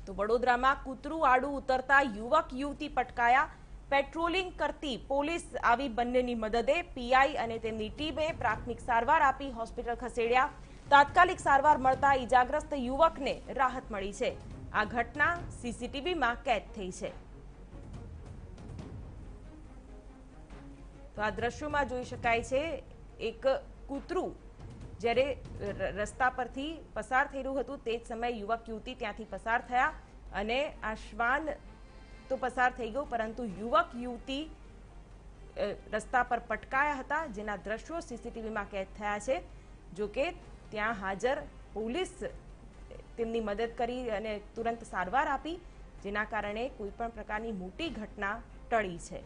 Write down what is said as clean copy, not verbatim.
તો વડોદરામાં કૂતરું આડું ઉતરતા યુવક યુવતી પટકાયા. પેટ્રોલિંગ કરતી પોલીસ આવી બંનેની મદદે. પીઆઈ અને તેમની ટીમે પ્રાથમિક સારવાર આપી હોસ્પિટલ ખસેડ્યા. તાત્કાલિક સારવાર મળતા ઈજાગ્રસ્ત યુવકને રાહત મળી છે. આ ઘટના સીસીટીવીમાં કેદ થઈ છે. તો આ દ્રશ્યોમાં જોઈ શકાય છે એક કૂતરું જ્યારે રસ્તા પરથી પસાર થઈ રહ્યું હતું તે જ સમયે યુવક યુવતી ત્યાંથી પસાર થયા અને આ શ્વાન તો પસાર થઈ ગયો, પરંતુ યુવક યુવતી રસ્તા પર પટકાયા હતા, જેના દ્રશ્યો સીસીટીવીમાં કેદ થયા છે. જોકે ત્યાં હાજર પોલીસ તેમની મદદ કરી અને તુરંત સારવાર આપી, જેના કારણે કોઈ પણ પ્રકારની મોટી ઘટના ટળી છે.